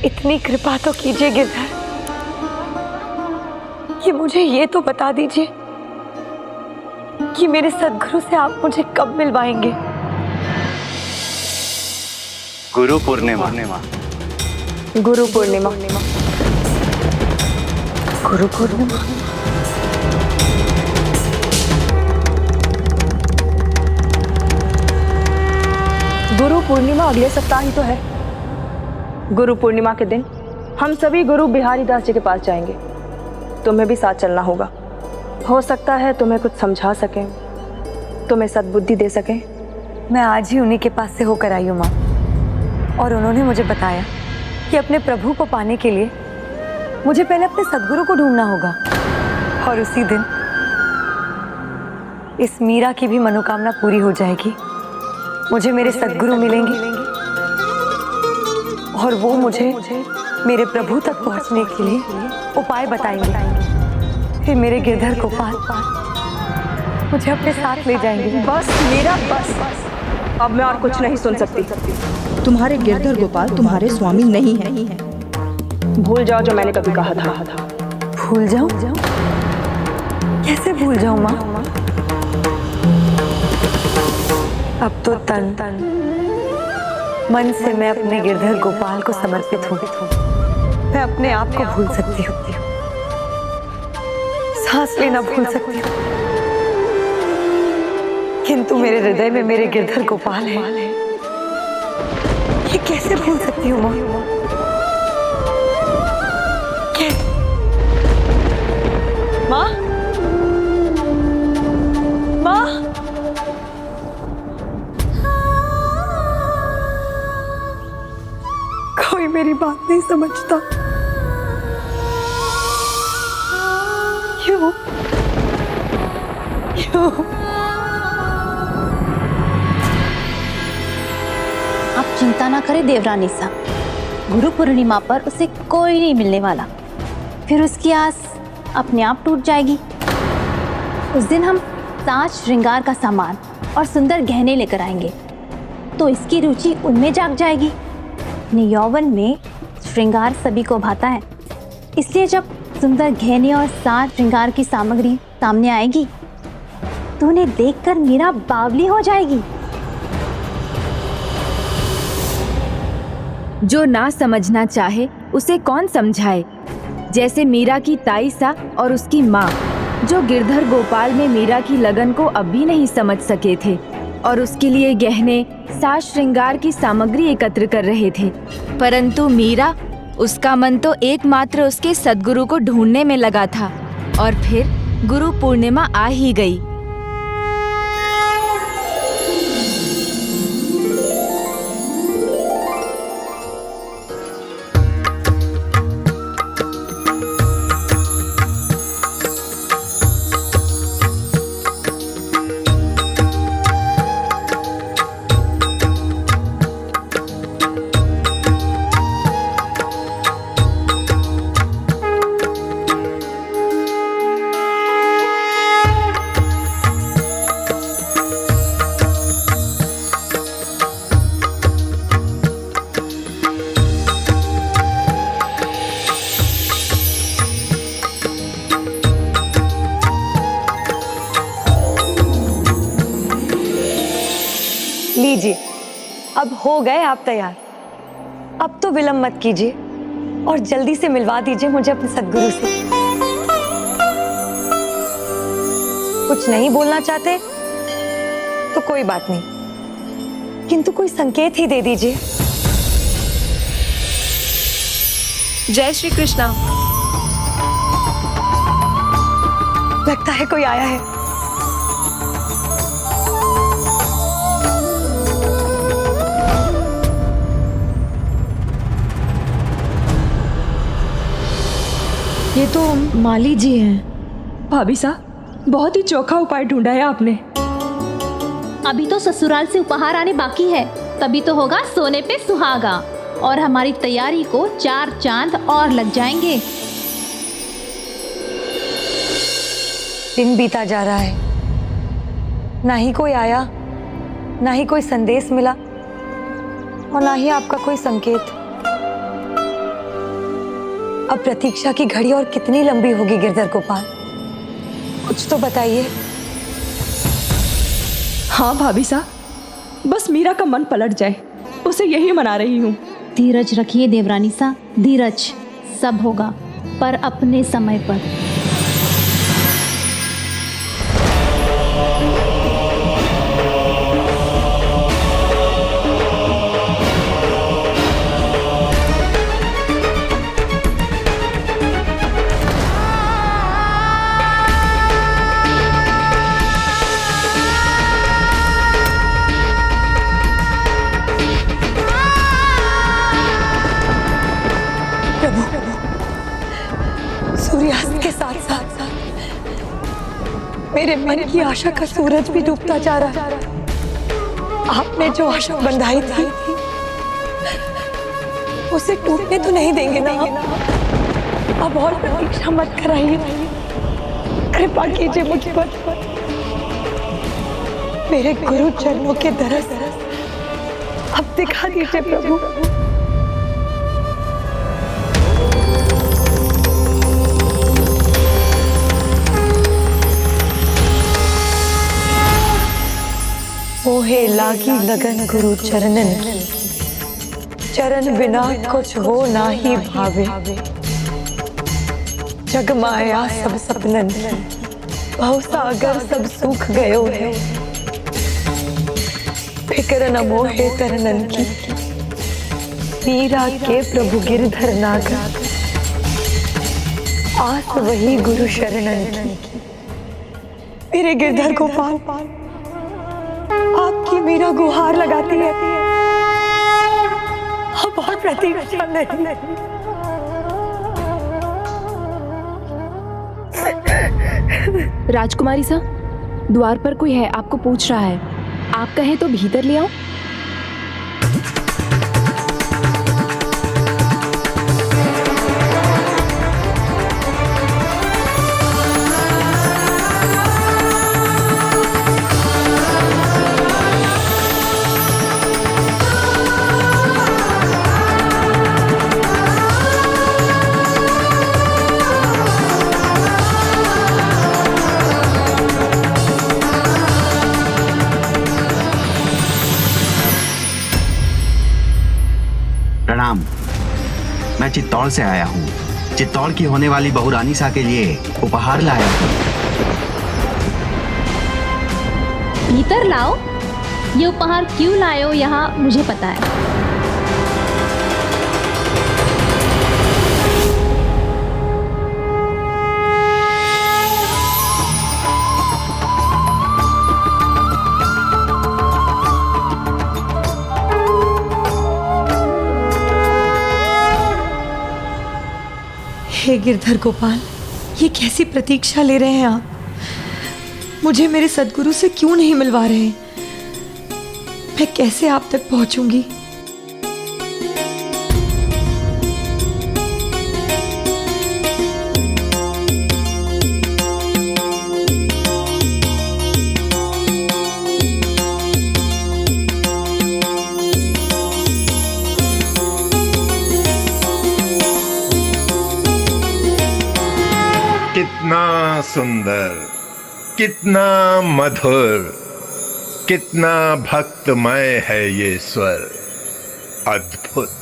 इतनी कृपा तो कीजिए गिरधर कि मुझे ये तो बता दीजिए कि मेरे सद्गुरु से आप मुझे कब मिलवाएंगे। गुरु पूर्णिमा। गुरु पूर्णिमा। गुरु पूर्णिमा। गुरु पूर्णिमा अगले सप्ताह ही तो है। गुरु पूर्णिमा के दिन हम सभी गुरु बिहारी दास जी के पास जाएंगे। तुम्हें भी साथ चलना होगा। हो सकता है तुम्हें कुछ समझा सकें, तुम्हें सद्बुद्धि दे सकें। मैं आज ही उन्हीं के पास से होकर आई हूँ माँ, और उन्होंने मुझे बताया कि अपने प्रभु को पाने के लिए मुझे पहले अपने सद्गुरु को ढूंढना होगा, और उसी दिन इस मीरा की भी मनोकामना पूरी हो जाएगी। मुझे मेरे सद्गुरु मिलेंगे और वो मुझे मेरे प्रभु तक पहुंचने के लिए उपाय बताएंगे। फिर मेरे गिरधर गोपाल मुझे अपने साथ ले जाएंगे। बस मेरा बस। अब मैं और कुछ नहीं सुन सकती। तुम्हारे गिरधर गोपाल तुम्हारे स्वामी नहीं है। भूल जाओ जो मैंने कभी कहा था। भूल जाऊं? कैसे भूल जाऊं माँ? अब तो तन मन से मैं अपने गिरधर गोपाल को समर्पित हूँ। मैं अपने आप को भूल सकती हूँ, सांस लेना भूल सकती हूँ, किंतु मेरे हृदय में मेरे गिरधर गोपाल है। ये कैसे भूल सकती हूँ माँ? माँ, माँ, कोई मेरी बात नहीं समझता। क्यों? क्यों? आप चिंता ना करें देवरानी साहब, गुरु पूर्णिमा पर उसे कोई नहीं मिलने वाला। फिर उसकी आस अपने आप टूट जाएगी। उस दिन हम साज श्रृंगार का सामान और सुंदर गहने लेकर आएंगे, तो इसकी रुचि उनमें जाग जाएगी। अपने यौवन में श्रृंगार सभी को भाता है, इसलिए जब सुंदर गहने और साज श्रृंगार की सामग्री सामने आएगी तो उन्हें देखकर मीरा बावली हो जाएगी। जो ना समझना चाहे उसे कौन समझाए। जैसे मीरा की ताईसा और उसकी माँ, जो गिरधर गोपाल में मीरा की लगन को अब भी नहीं समझ सके थे और उसके लिए गहने साज श्रृंगार की सामग्री एकत्र कर रहे थे, परंतु मीरा, उसका मन तो एकमात्र उसके सद्गुरु को ढूंढने में लगा था। और फिर गुरु पूर्णिमा आ ही गई। लीजिए, अब हो गए आप तैयार। अब तो विलंब मत कीजिए और जल्दी से मिलवा दीजिए मुझे अपने सद्गुरु से। कुछ नहीं बोलना चाहते तो कोई बात नहीं, किंतु कोई संकेत ही दे दीजिए। जय श्री कृष्णा। लगता है कोई आया है। ये तो माली जी हैं। भाभी साहब, बहुत ही चोखा उपाय ढूंढा है आपने। अभी तो ससुराल से उपहार आने बाकी है, तभी तो होगा सोने पे सुहागा, और हमारी तैयारी को 4 चांद और लग जाएंगे। दिन बीता जा रहा है, ना ही कोई आया, ना ही कोई संदेश मिला, और ना ही आपका कोई संकेत। अब प्रतीक्षा की घड़ी और कितनी लंबी होगी गिरधर गोपाल? कुछ तो बताइए। हाँ भाभी सा, बस मीरा का मन पलट जाए, उसे यही मना रही हूँ। धीरज रखिए देवरानी सा, धीरज। सब होगा, पर अपने समय पर। सूर्यास्त के साथ साथ मेरे मन की आशा का सूरज भी डूबता जा रहा है। आपने जो आशा बंधाई थी उसे टूटने तो नहीं देंगे ना? अब और प्रतीक्षा मत कराइए, कृपा कीजिए मुझ पर। मेरे गुरु चरणों के दरस अब दिखा दीजिए प्रभु। मोहे लागी लगन गुरु चरणन की, चरण बिना कुछ हो ना ही भावे। जग माया सब सपनन की, बहु सागर सब सूख गयो है। फिक्र न मोहे तरनन की, मीरा के प्रभु गिरधर नागा। आस वही गुरु शरणन की। मेरे गिरधर गोपाल, आपकी मीरा गुहार लगाती है, अब और प्रतीक्षा नहीं। राजकुमारी सा, द्वार पर कोई है, आपको पूछ रहा है। आप कहें तो भीतर ले आओ। प्रणाम। मैं चित्तौड़ से आया हूँ। चित्तौड़ की होने वाली बहुरानी सा के लिए उपहार लाया हूँ। भीतर लाओ। ये उपहार क्यों लाए हो यहाँ मुझे पता है। हे गिरधर गोपाल, ये कैसी प्रतीक्षा ले रहे हैं आप? मुझे मेरे सद्गुरु से क्यों नहीं मिलवा रहे? मैं कैसे आप तक पहुंचूंगी? कितना सुंदर, कितना मधुर, कितना भक्तमय है ये स्वर। अद्भुत।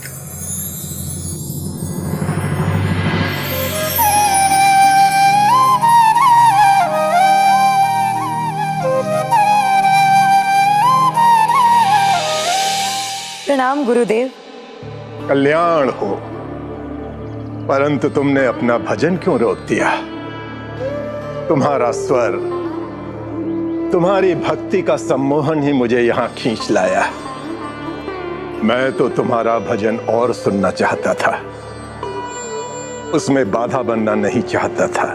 प्रणाम गुरुदेव। कल्याण हो। परंतु तुमने अपना भजन क्यों रोक दिया? तुम्हारा स्वर, तुम्हारी भक्ति का सम्मोहन ही मुझे यहां खींच लाया। मैं तो तुम्हारा भजन और सुनना चाहता था, उसमें बाधा बनना नहीं चाहता था।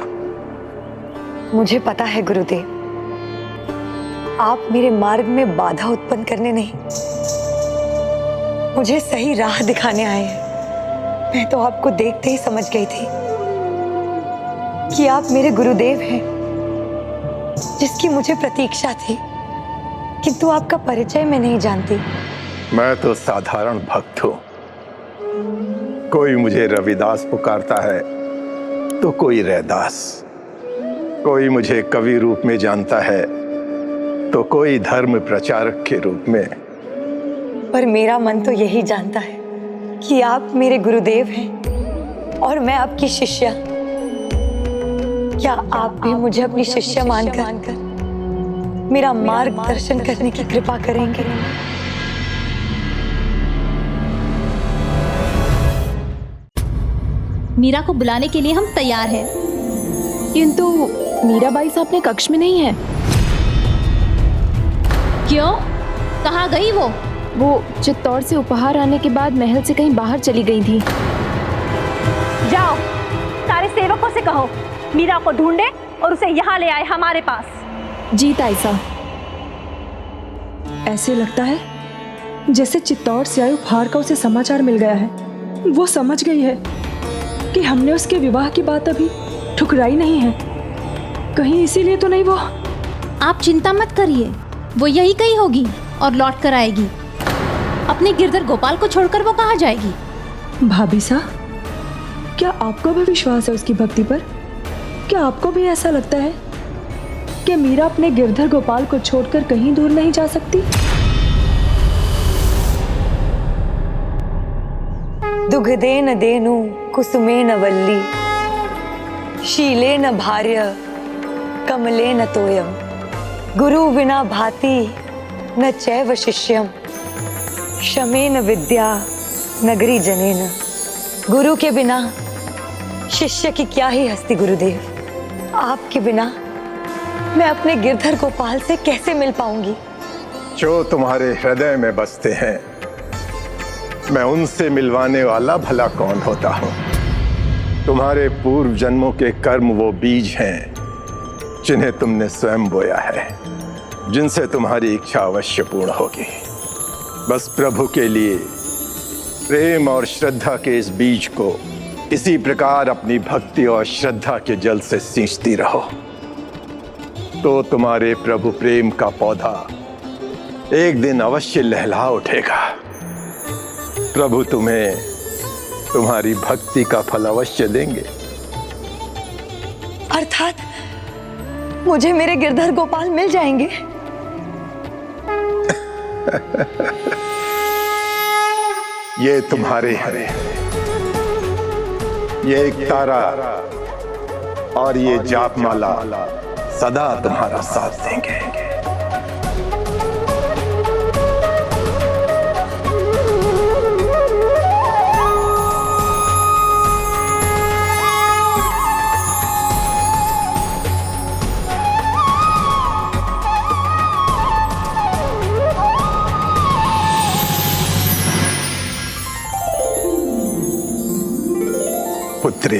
मुझे पता है गुरुदेव, आप मेरे मार्ग में बाधा उत्पन्न करने नहीं, मुझे सही राह दिखाने आए हैं। मैं तो आपको देखते ही समझ गई थी कि आप मेरे गुरुदेव हैं, जिसकी मुझे प्रतीक्षा थी, किंतु आपका परिचय मैं नहीं जानती। मैं तो साधारण भक्त हूं, कोई मुझे रविदास पुकारता है तो कोई रैदास, कोई मुझे कवि रूप में जानता है तो कोई धर्म प्रचारक के रूप में। पर मेरा मन तो यही जानता है कि आप मेरे गुरुदेव हैं और मैं आपकी शिष्या। क्या आप भी मुझे अपनी शिष्या मानकर मेरा मार्गदर्शन करने की कृपा करेंगे? मीरा को बुलाने के लिए हम तैयार हैं। किंतु मीराबाई साहब अपने कक्ष में नहीं है। क्यों? कहाँ गई वो? वो चित्तौड़ से उपहार आने के बाद महल से कहीं बाहर चली गई थी। जाओ, सारे सेवकों से कहो मीरा को ढूंढे और उसे यहाँ ले आए हमारे पास। जी ताईसा। ऐसे लगता है जैसे चित्तौड़ से आए उपहार का उसे समाचार मिल गया है। वो समझ गई है कि हमने उसके विवाह की बात अभी ठुकराई नहीं है। कहीं इसीलिए तो नहीं वो। आप चिंता मत करिए, वो यही कहीं होगी और लौट कर आएगी। अपने गिरधर गोपाल को छोड़कर वो कहाँ जाएगी? भाभी साहब, क्या आपको भी विश्वास है उसकी भक्ति पर? क्या आपको भी ऐसा लगता है कि मीरा अपने गिरधर गोपाल को छोड़कर कहीं दूर नहीं जा सकती? दुग्धेन देनु कुसुमेन वल्ली, शीलेन भार्य कमलेन तोयम, गुरु विना भाति न चैव शिष्यम, शमेन विद्या नगरी जनेन। गुरु के बिना शिष्य की क्या ही हस्ती गुरुदेव। आपके बिना मैं अपने गिरधर गोपाल से कैसे मिल पाऊंगी? जो तुम्हारे हृदय में बसते हैं मैं उनसे मिलवाने वाला भला कौन होता हूं? तुम्हारे पूर्व जन्मों के कर्म वो बीज हैं जिन्हें तुमने स्वयं बोया है, जिनसे तुम्हारी इच्छा अवश्य पूर्ण होगी। बस प्रभु के लिए प्रेम और श्रद्धा के इस बीज को इसी प्रकार अपनी भक्ति और श्रद्धा के जल से सींचती रहो, तो तुम्हारे प्रभु प्रेम का पौधा एक दिन अवश्य लहला उठेगा। प्रभु तुम्हें तुम्हारी भक्ति का फल अवश्य देंगे। अर्थात मुझे मेरे गिरधर गोपाल मिल जाएंगे? ये तुम्हारे हैं, ये एक तारा और ये जापमाला सदा तुम्हारा साथ देंगे। पुत्री,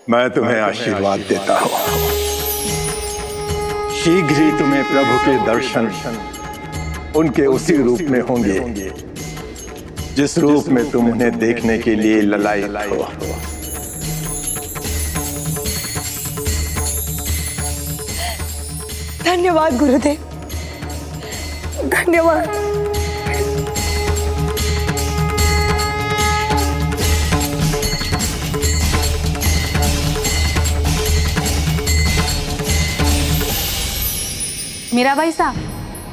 मैं तुम्हें आशीर्वाद देता हूं। शीघ्र ही तुम्हें प्रभु के दर्शन उनके उसी रूप में होंगे जिस रूप में तुम उन्हें देखने के लिए ललायित हो। धन्यवाद गुरुदेव, धन्यवाद। मीराबाई साहब,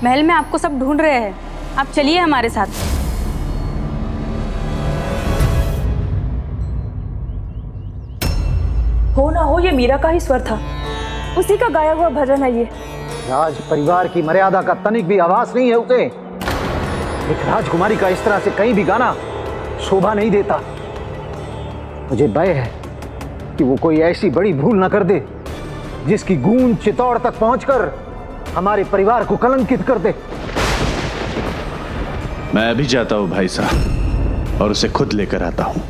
महल में आपको सब ढूंढ रहे हैं, आप चलिए हमारे साथ। हो ना हो ये मीरा का ही स्वर था, उसी का गाया हुआ भजन है ये। राज परिवार की मर्यादा का तनिक भी आभास नहीं है उसे। एक राजकुमारी का इस तरह से कहीं भी गाना शोभा नहीं देता। मुझे भय है कि वो कोई ऐसी बड़ी भूल न कर दे जिसकी गूंज चित्तौड़ तक पहुंचकर हमारे परिवार को कलंकित कर दे। मैं अभी जाता हूं भाई साहब और उसे खुद लेकर आता हूं।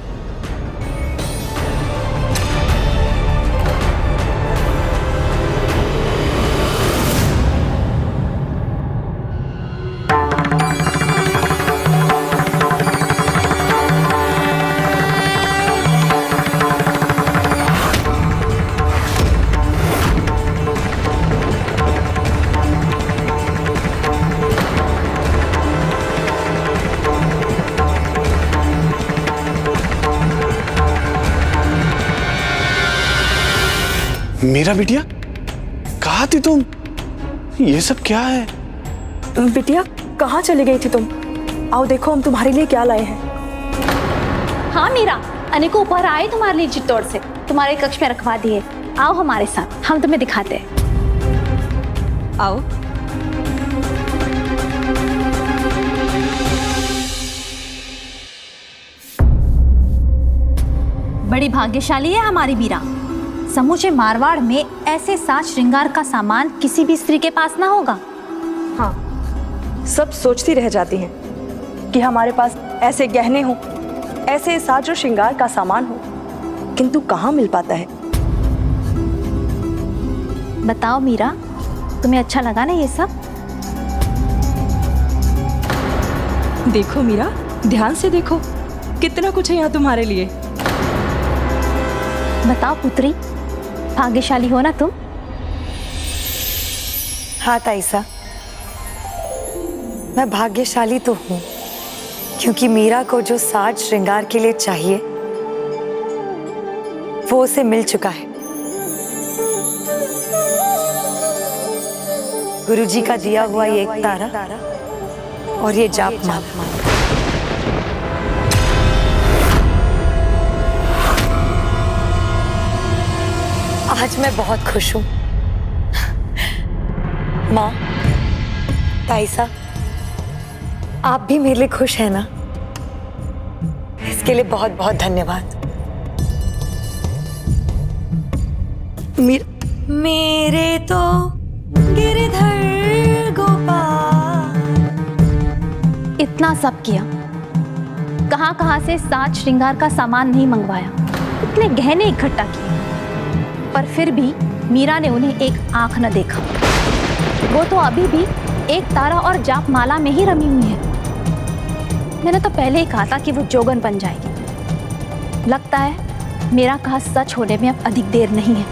मेरा बिटिया, कहाँ थी तुम? ये सब क्या है? बिटिया कहाँ चली गई थी तुम? आओ देखो हम तुम्हारे लिए क्या लाए हैं। हाँ मीरा, अनेकों उपहार आए तुम्हारे लिए चित्तौड़ से, तुम्हारे कक्ष में रखवा दिए। आओ हमारे साथ, हम तुम्हें दिखाते हैं। आओ। बड़ी भाग्यशाली है हमारी मीरा। समूचे मारवाड़ में ऐसे साज श्रृंगार का सामान किसी भी स्त्री के पास ना होगा। हाँ, सब सोचती रह जाती हैं कि हमारे पास ऐसे गहने हों, ऐसे साज और श्रृंगार का सामान हो, किंतु कहाँ मिल पाता है। बताओ मीरा, तुम्हें अच्छा लगा ना ये सब? देखो मीरा, ध्यान से देखो, कितना कुछ है यहाँ तुम्हारे लिए। बताओ पुत्री, भाग्यशाली हो ना तुम? हाँ ताईसा, मैं भाग्यशाली तो हूँ, क्योंकि मीरा को जो साज श्रृंगार के लिए चाहिए वो उसे मिल चुका है। गुरुजी का दिया हुआ ये एक तारा और ये जाप माला। आज मैं बहुत खुश हूँ। माँ, ताईसा, आप भी मेरे लिए खुश हैं ना? इसके लिए बहुत बहुत धन्यवाद। मेरे तो गिरधर गोपाल। इतना सब किया, कहाँ से साज श्रृंगार का सामान नहीं मंगवाया, इतने गहने इकट्ठा किए, पर फिर भी मीरा ने उन्हें एक आंख न देखा। वो तो अभी भी एक तारा और जाप माला में ही रमी हुई है। मैंने तो पहले ही कहा था कि वो जोगन बन जाएगी। लगता है मेरा कहा सच होने में अब अधिक देर नहीं है।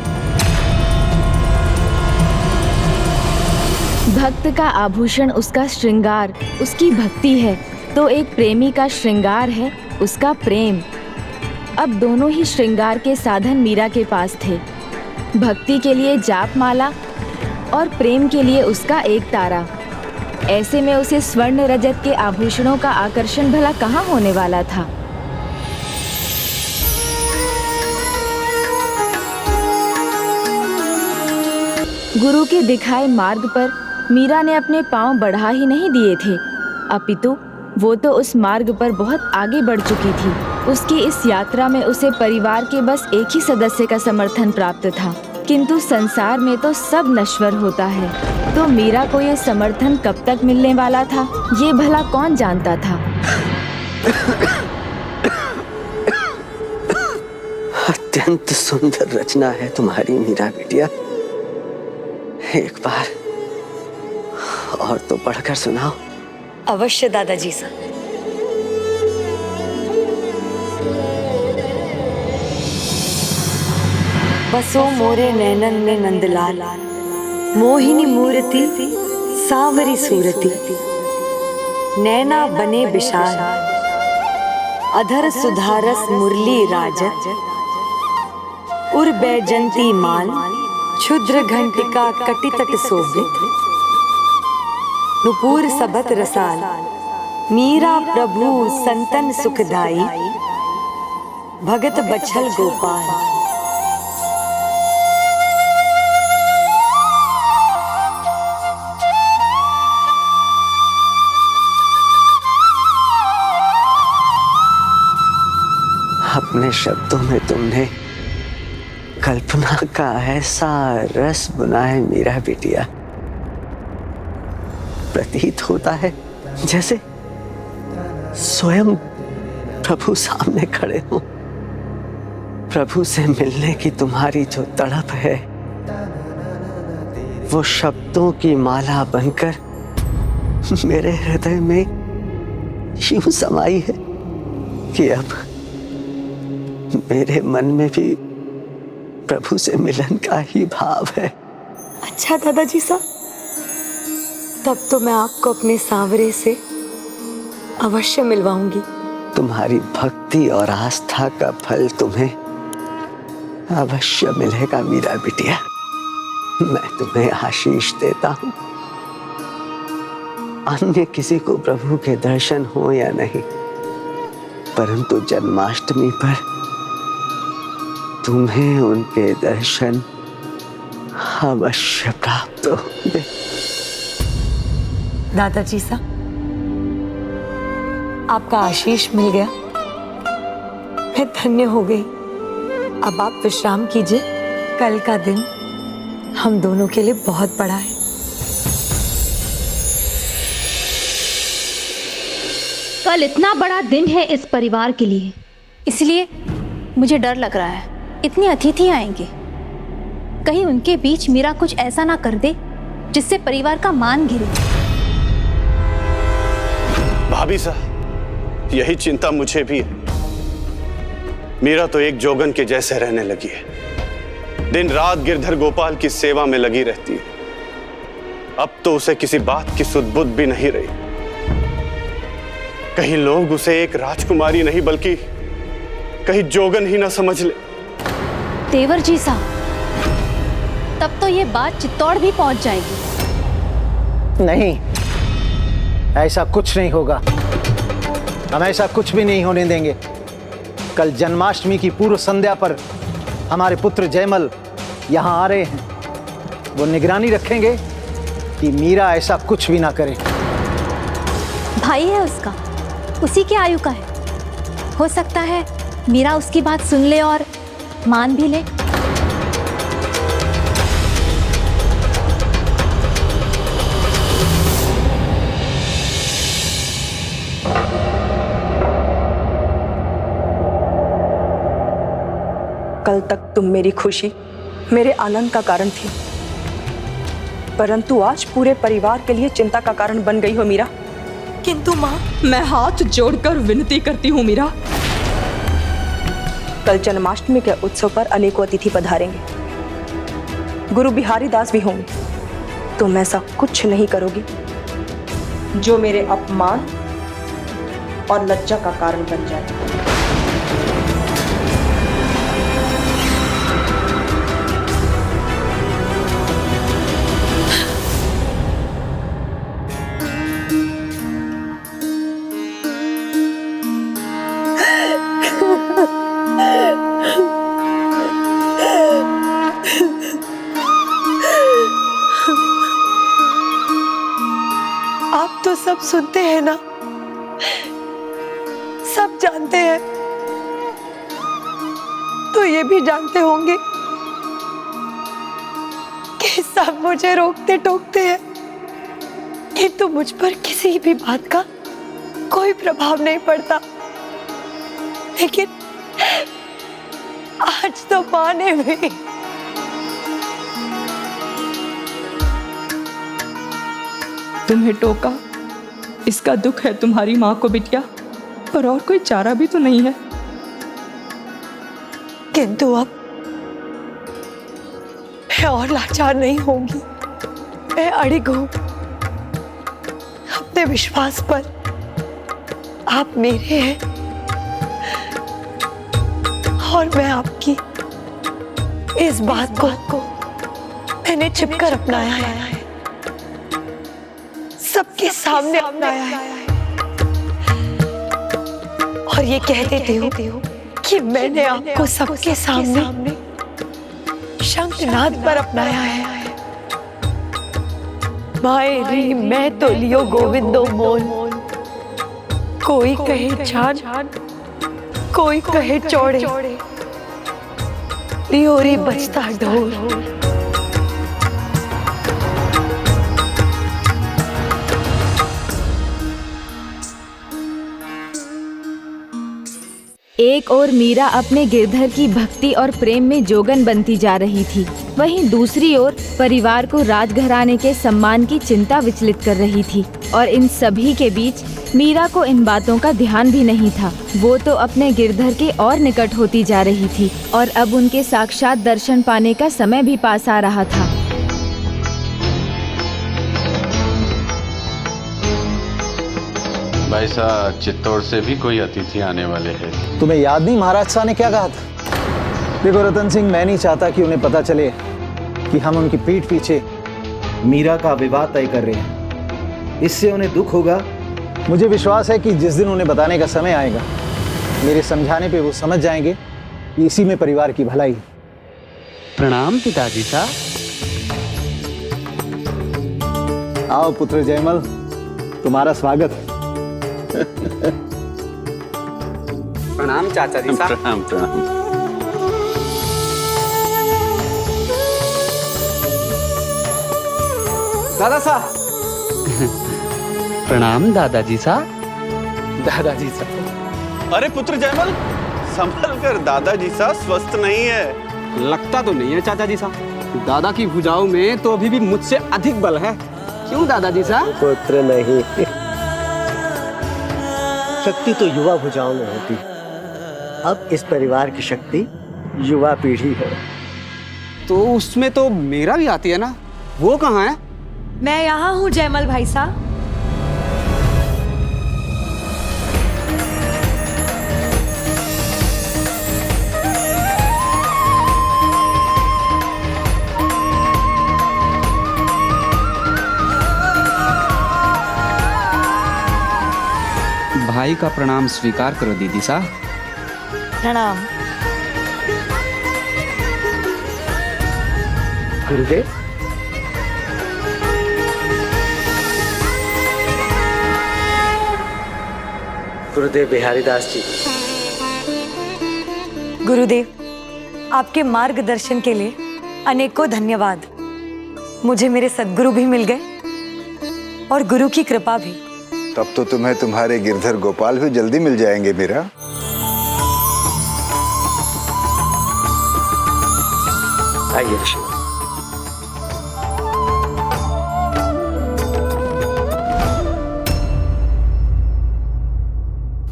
भक्त का आभूषण उसका श्रृंगार, उसकी भक्ति है, तो एक प्रेमी का श्रृंगार है उसका प्रेम। अब दोनों ही श्रृंगार के साधन मीरा के पास थे, भक्ति के लिए जाप माला और प्रेम के लिए उसका एक तारा। ऐसे में उसे स्वर्ण रजत के आभूषणों का आकर्षण भला कहाँ होने वाला था। गुरु के दिखाए मार्ग पर मीरा ने अपने पांव बढ़ा ही नहीं दिए थे, अपितु वो तो उस मार्ग पर बहुत आगे बढ़ चुकी थी। उसकी इस यात्रा में उसे परिवार के बस एक ही सदस्य का समर्थन प्राप्त था, किंतु संसार में तो सब नश्वर होता है, तो मीरा को ये समर्थन कब तक मिलने वाला था, ये भला कौन जानता था। अत्यंत सुंदर रचना है तुम्हारी मीरा बिटिया। एक बार और तो पढ़कर सुनाओ। अवश्य दादाजी सा। बसो मोरे नैनन में नंदलाल, मोहिनी मूर्ति सांवरी सूरती, नैना बने विशाल, अधर सुधारस मुरली राजत, उर बैजंती माल, क्षुद्र घंटिका कटितट शोभित, नुपुर सबत रसाल, मीरा प्रभु संतन सुखदाई, भगत बछल गोपाल। अपने शब्दों में तुमने कल्पना का ऐसा रस बुना है मीरा बिटिया, प्रतीत होता है जैसे स्वयं प्रभु सामने खड़े हो। प्रभु से मिलने की तुम्हारी जो तड़प है वो शब्दों की माला बनकर मेरे हृदय में यूं समाई है कि अब मेरे मन में भी प्रभु से मिलन का ही भाव है। अच्छा दादाजी साहब, तब तो मैं आपको अपने सांवरे से अवश्य मिलवाऊंगी। तुम्हारी भक्ति और आस्था का फल तुम्हें अवश्य मिलेगा मीरा बिटिया। मैं तुम्हें आशीष देता हूं। अन्य किसी को प्रभु के दर्शन हो या नहीं, परंतु जन्माष्टमी पर तुम्हें उनके दर्शन अवश्य प्राप्त होंगे। दादाजी सा, आपका आशीष मिल गया, मैं धन्य हो गई। अब आप विश्राम कीजिए, कल का दिन हम दोनों के लिए बहुत बड़ा है। कल इतना बड़ा दिन है इस परिवार के लिए, इसलिए मुझे डर लग रहा है। इतने अतिथि आएंगे, कहीं उनके बीच मीरा कुछ ऐसा ना कर दे जिससे परिवार का मान गिरे। भाभी साहब, यही चिंता मुझे भी है। मीरा तो एक जोगन के जैसे रहने लगी है, दिन रात गिरधर गोपाल की सेवा में लगी रहती है। अब तो उसे किसी बात की सुध-बुध भी नहीं रही। कहीं लोग उसे एक राजकुमारी नहीं बल्कि कहीं जोगन ही ना समझ ले। देवर जी साहब, तब तो ये बात चित्तौड़ भी पहुंच जाएगी। नहीं, ऐसा कुछ नहीं होगा। हम ऐसा कुछ भी नहीं होने देंगे। कल जन्माष्टमी की पूर्व संध्या पर हमारे पुत्र जयमल यहाँ आ रहे हैं। वो निगरानी रखेंगे कि मीरा ऐसा कुछ भी ना करे। भाई है उसका, उसी की आयु का है। हो सकता है मीरा उसकी बात सुन ले और मान भी ले। कल तक तुम मेरी खुशी, मेरे आनंद का कारण थी, परंतु आज पूरे परिवार के लिए चिंता का कारण बन गई हो मीरा। किंतु माँ, मैं हाथ जोड़कर विनती करती हूँ मीरा। कल जन्माष्टमी के उत्सव पर अनेकों अतिथि पधारेंगे। गुरु बिहारी दास भी होंगे। तुम ऐसा कुछ नहीं करोगी जो मेरे अपमान और लज्जा का कारण बन जाए। आप तो सब सुनते हैं ना, सब जानते हैं, तो ये भी जानते होंगे कि सब मुझे रोकते टोकते हैं, किंतु मुझ पर किसी भी बात का कोई प्रभाव नहीं पड़ता। लेकिन आज तो माँ ने भी तुम्हें टोका, इसका दुख है तुम्हारी माँ को बिटिया, पर और कोई चारा भी तो नहीं है। किंतु अब मैं और लाचार नहीं होंगी। मैं अड़िग हूं अपने विश्वास पर। आप मेरे हैं और मैं आपकी। इस बात को मैंने छिपकर अपनाया है, सबके सामने अपनाया है, और ये कह देती हूँ कि मैंने आपको सबके सामने शंखनाद पर अपनाया है। माए री मैं तो लियो गोविंदो मोन, कोई कहे छान, कोई कहे चौड़े, लियो रे बजता ढोल। एक और मीरा अपने गिरधर की भक्ति और प्रेम में जोगन बनती जा रही थी, वहीं दूसरी ओर परिवार को राजघराने के सम्मान की चिंता विचलित कर रही थी। और इन सभी के बीच मीरा को इन बातों का ध्यान भी नहीं था। वो तो अपने गिरधर के और निकट होती जा रही थी और अब उनके साक्षात दर्शन पाने का समय भी पास आ रहा था। भाई साहब, चित्तौड़ से भी कोई अतिथि आने वाले हैं। तुम्हें याद नहीं महाराज साहब ने क्या कहा था? देखो रतन सिंह, मैं नहीं चाहता कि उन्हें पता चले कि हम उनकी पीठ पीछे मीरा का विवाह तय कर रहे हैं। इससे उन्हें दुख होगा। मुझे विश्वास है कि जिस दिन उन्हें बताने का समय आएगा, मेरे समझाने पे वो समझ जाएंगे कि इसी में परिवार की भलाई है। प्रणाम पिताजी साहब। आओ पुत्र जयमल, तुम्हारा स्वागत है। प्रणाम चाचा जी साहब। प्रणाम प्रणाम। दादा साहब। प्रणाम दादाजी साहब। दादाजी साहब। अरे पुत्र जयमल, संभल कर, दादाजी सा स्वस्थ नहीं है। लगता तो नहीं है चाचा जी साहब। दादा की भुजाओं में तो अभी भी मुझसे अधिक बल है। क्यों दादाजी साहब? पुत्र नहीं, शक्ति तो युवा भुजाओं में होती है। अब इस परिवार की शक्ति युवा पीढ़ी है। तो उसमें तो मेरा भी आती है ना, वो कहाँ है? मैं यहाँ हूँ जयमल भाई साहब। भाई का प्रणाम स्वीकार करो दीदी साहब। प्रणाम। गुरुदेव, गुरुदेव बिहारी दास जी। गुरुदेव, आपके मार्गदर्शन के लिए अनेकों धन्यवाद। मुझे मेरे सद्गुरु भी मिल गए और गुरु की कृपा भी। तब तो तुम्हें तुम्हारे गिरधर गोपाल भी जल्दी मिल जाएंगे मीरा। आइए।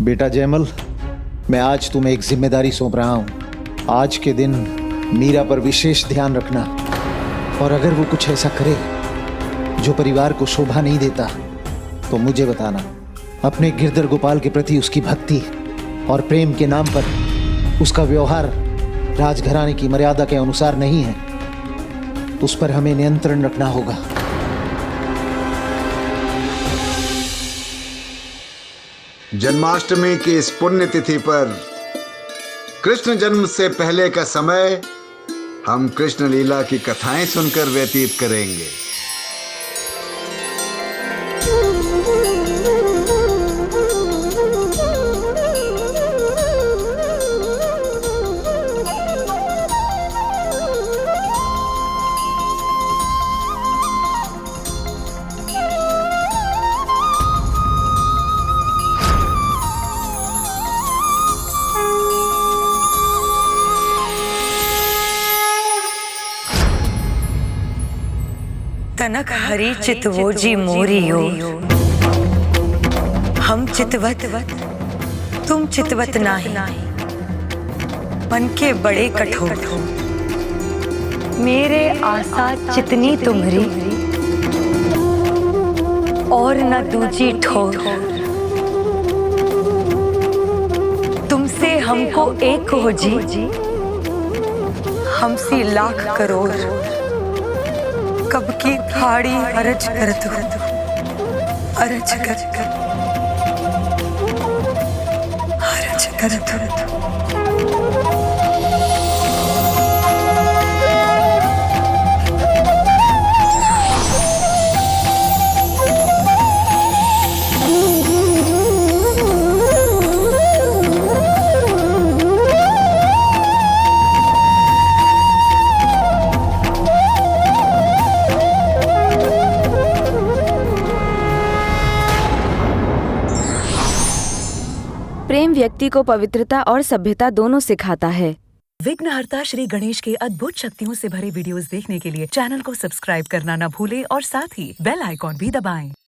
बेटा जयमल, मैं आज तुम्हें एक जिम्मेदारी सौंप रहा हूं। आज के दिन मीरा पर विशेष ध्यान रखना, और अगर वो कुछ ऐसा करे जो परिवार को शोभा नहीं देता तो मुझे बताना। अपने गिरधर गोपाल के प्रति उसकी भक्ति और प्रेम के नाम पर उसका व्यवहार राजघराने की मर्यादा के अनुसार नहीं है, उस पर हमें नियंत्रण रखना होगा। जन्माष्टमी की इस पुण्य तिथि पर कृष्ण जन्म से पहले का समय हम कृष्ण लीला की कथाएं सुनकर व्यतीत करेंगे। तनक हरि चितवो जी मोरियो, हम चितवत तुम चितवत नाही, मन के बड़े कठोर, मेरे आशा चितनी तुम्हारी और न दूजी ठोर। तुमसे हमको एक हो जी, हमसे लाख करोड़। कब की थाड़ी अरज कर दो, अरज कर अरज कर दो। प्रेम व्यक्ति को पवित्रता और सभ्यता दोनों सिखाता है। विघ्नहर्ता श्री गणेश के अद्भुत शक्तियों से भरे वीडियोस देखने के लिए चैनल को सब्सक्राइब करना न भूलें और साथ ही बेल आइकॉन भी दबाएं।